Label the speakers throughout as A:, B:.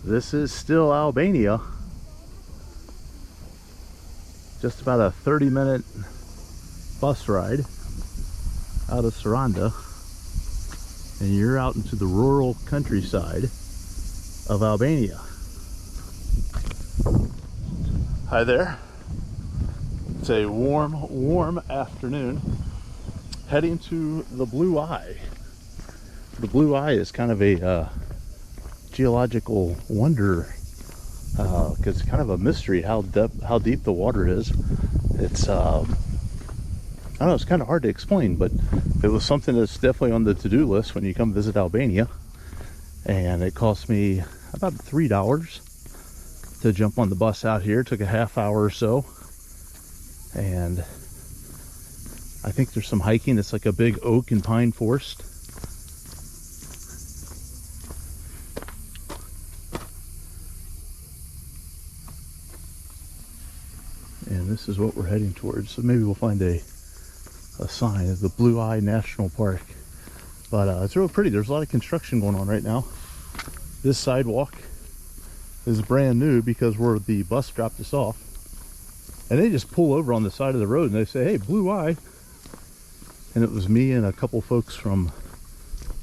A: This is still Albania. Just about a 30-minute bus ride out of Sarande, and you're out into the rural countryside of Albania. Hi there. It's a warm afternoon, heading to the Blue Eye. The Blue Eye is kind of a geological wonder, because it's kind of a mystery how deep the water is. It's I don't know, it's kind of hard to explain, but it was something that's definitely on the to-do list when you come visit Albania. And it cost me about $3 to jump on the bus out here. It took a half hour or so, and I think there's some hiking. It's like a big oak and pine forest. And this is what we're heading towards. So maybe we'll find a sign of the Blue Eye National Park. But it's real pretty. There's a lot of construction going on right now. This sidewalk is brand new because where the bus dropped us off. And they just pull over on the side of the road and they say, "Hey, Blue Eye." And it was me and a couple folks from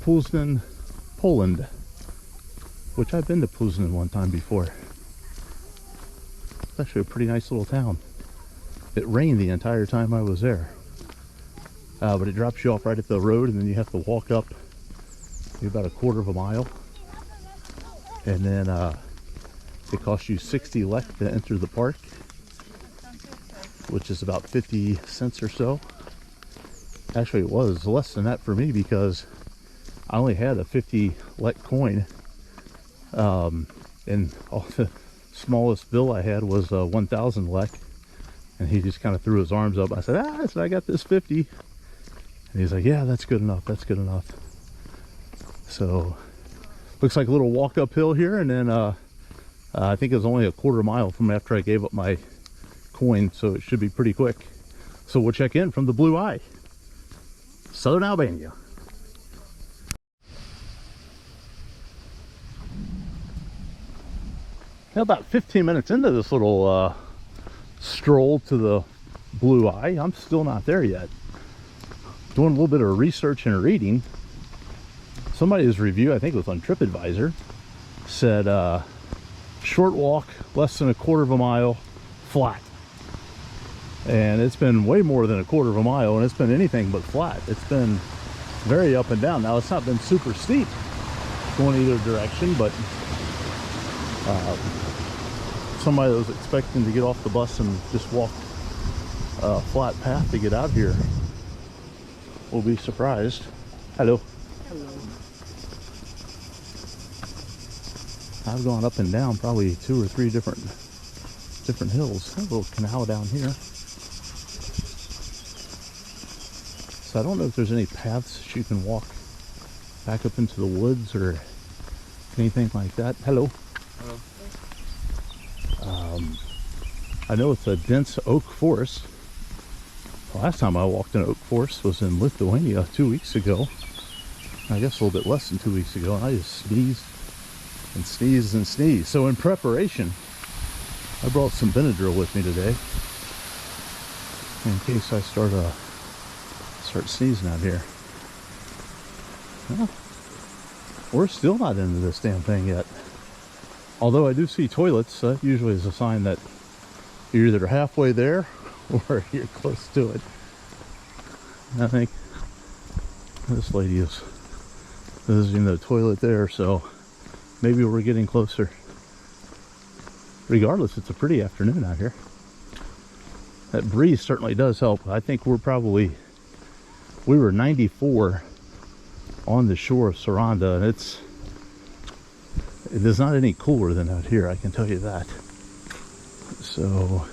A: Poznan, Poland. Which I've been to Poznan one time before. It's actually a pretty nice little town. It rained the entire time I was there. But it drops you off right at the road, and then you have to walk up about a quarter of a mile. And then it costs you 60 lek to enter the park, which is about 50 cents or so. Actually, it was less than that for me because I only had a 50 lek coin. And all the smallest bill I had was 1,000 lek. And he just kind of threw his arms up. I said, I got this 50. And he's like, "Yeah, that's good enough. That's good enough." So, looks like a little walk uphill here. And then I think it was only a quarter mile from after I gave up my coin. So it should be pretty quick. So we'll check in from the Blue Eye, Southern Albania. Now, about 15 minutes into this little stroll to the Blue Eye, I'm still not there yet. Doing a little bit of research and reading. Somebody's review, I think it was on TripAdvisor, said short walk, less than a quarter of a mile, flat. And it's been way more than a quarter of a mile, and it's been anything but flat. It's been very up and down. Now, it's not been super steep going either direction, but somebody that was expecting to get off the bus and just walk a flat path to get out here will be surprised. Hello.
B: Hello.
A: I've gone up and down probably 2 or 3 different hills. There's a little canal down here. So I don't know if there's any paths that you can walk back up into the woods or anything like that. Hello.
B: Hello.
A: I know it's a dense oak forest. The last time I walked an oak forest was in Lithuania 2 weeks ago. I guess a little bit less than 2 weeks ago, and I just sneezed and sneezed and sneezed. So in preparation, I brought some Benadryl with me today in case I start sneezing out here. Well, we're still not into this damn thing yet. Although I do see toilets, that usually is a sign that you're either halfway there or you're close to it. I think this lady is visiting the toilet there, so maybe we're getting closer. Regardless, it's a pretty afternoon out here. That breeze certainly does help. I think we were 94 on the shore of Sarande, and it is not any cooler than out here, I can tell you that. So,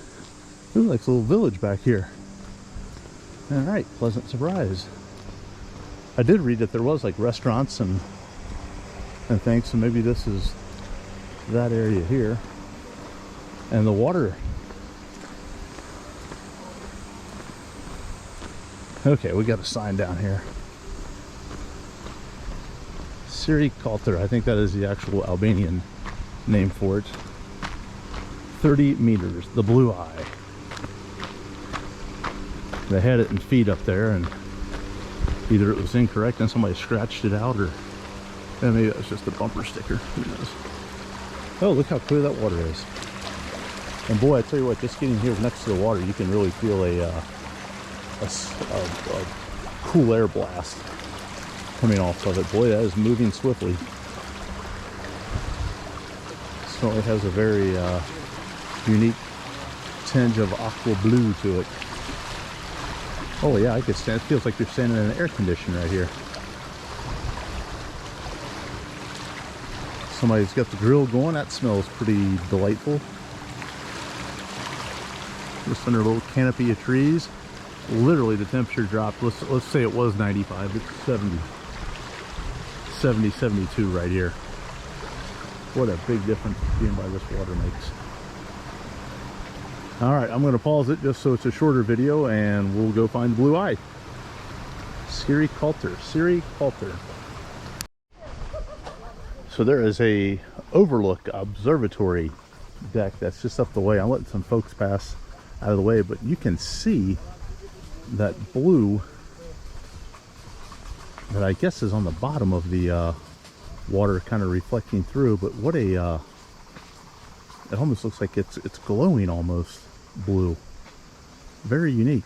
A: ooh, like a little village back here. All right, pleasant surprise. I did read that there was like restaurants and things, so maybe this is that area here. And the water. Okay, we got a sign down here. Siri Kalter, I think that is the actual Albanian name for it. 30 meters, the Blue Eye. They had it in feet up there, and either it was incorrect and somebody scratched it out, or yeah, maybe that was just a bumper sticker. Who knows? Oh, look how clear that water is. And boy, I tell you what, just getting here next to the water, you can really feel a cool air blast coming off of it. Boy, that is moving swiftly. Certainly has a very unique tinge of aqua blue to it. Oh yeah, I could stand. It feels like you're standing in an air conditioner right here. Somebody's got the grill going. That smells pretty delightful. Just under a little canopy of trees. Literally the temperature dropped. Let's say it was 95. It's 70, 72 right here. What a big difference being by this water makes. All right, I'm going to pause it just so it's a shorter video, and we'll go find the Blue Eye. Siri Coulter. So there is a overlook observatory deck that's just up the way. I'm letting some folks pass out of the way, but you can see that blue that I guess is on the bottom of the water, kind of reflecting through. But what a it almost looks like it's glowing, almost blue. Very unique.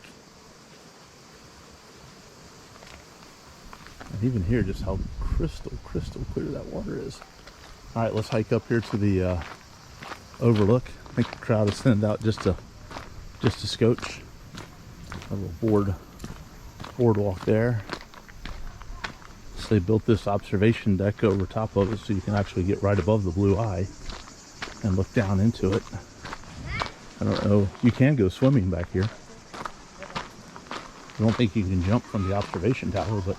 A: And even here, just how crystal clear that water is. All right, let's hike up here to the overlook. I think the crowd is thinned out just to scotch. A little boardwalk there. So they built this observation deck over top of it so you can actually get right above the Blue Eye and look down into it. I don't know, you can go swimming back here. I don't think you can jump from the observation tower, but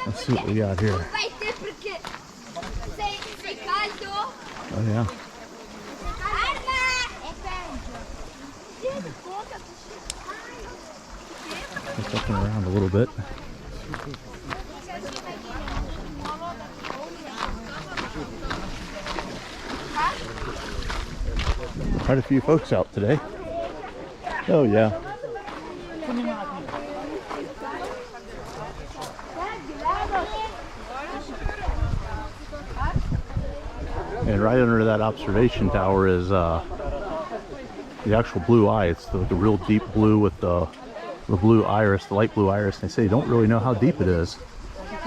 A: let's see what we got here. Oh yeah. Just looking around a little bit. Quite a few folks out today. Oh yeah. And right under that observation tower is the actual Blue Eye. It's the real deep blue with the blue iris, the light blue iris. They say they don't really know how deep it is.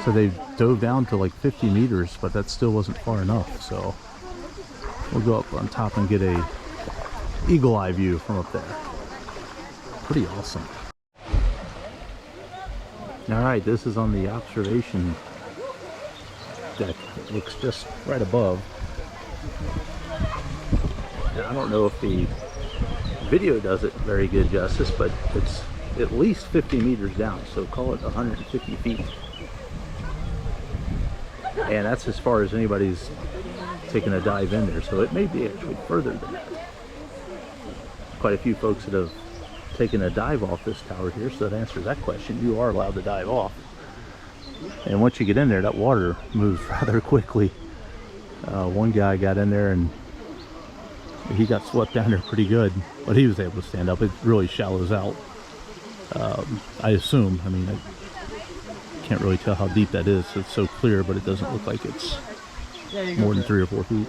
A: So they dove down to like 50 meters, but that still wasn't far enough. So we'll go up on top and get a eagle eye view from up there. Pretty awesome. All right, this is on the observation deck. It looks just right above. And I don't know if the video does it very good justice, but it's at least 50 meters down, so call it 150 feet. And that's as far as anybody's taken a dive in there, so it may be actually further than that. Quite a few folks that have taken a dive off this tower here, so that answers that question. You are allowed to dive off. And once you get in there, that water moves rather quickly. One guy got in there and he got swept down there pretty good, but he was able to stand up. It really shallows out. I assume, I mean, I can't really tell how deep that is. It's so clear, but it doesn't look like it's more than 3 or 4 feet.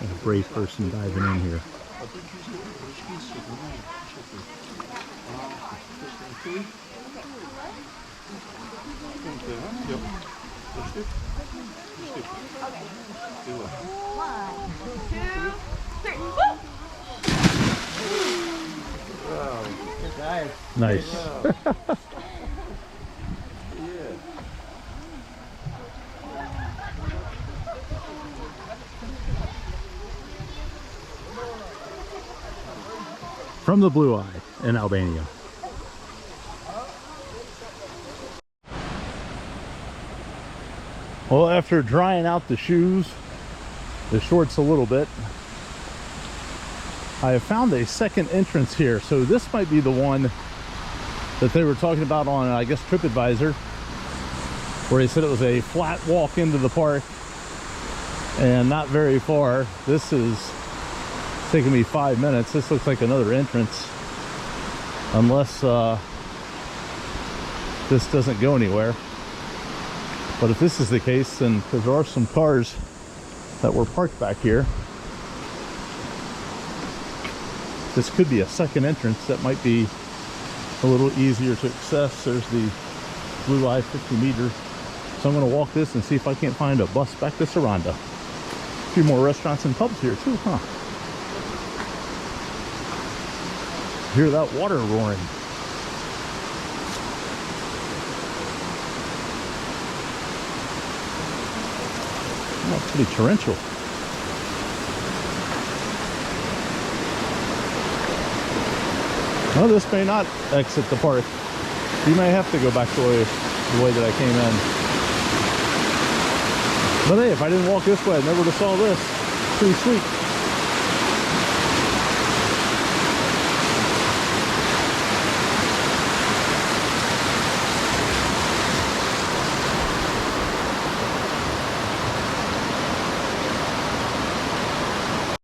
A: A brave person diving in here. Nice. From the Blue Eye in Albania. Well, after drying out the shoes the shorts a little bit. I have found a second entrance here, so this might be the one that they were talking about on, I guess, TripAdvisor, where they said it was a flat walk into the park and not very far. This is taking me 5 minutes. This looks like another entrance, unless this doesn't go anywhere. But if this is the case, then, because there are some cars that were parked back here, this could be a second entrance that might be a little easier to access. There's the blue eye 50 meter. So I'm going to walk this and see if I can't find a bus back to Sarande. A few more restaurants and pubs here too, huh? Hear that water roaring. Oh, pretty torrential. Well, this may not exit the park. You may have to go back the way that I came in. But hey, if I didn't walk this way, I never would have saw this. Pretty sweet.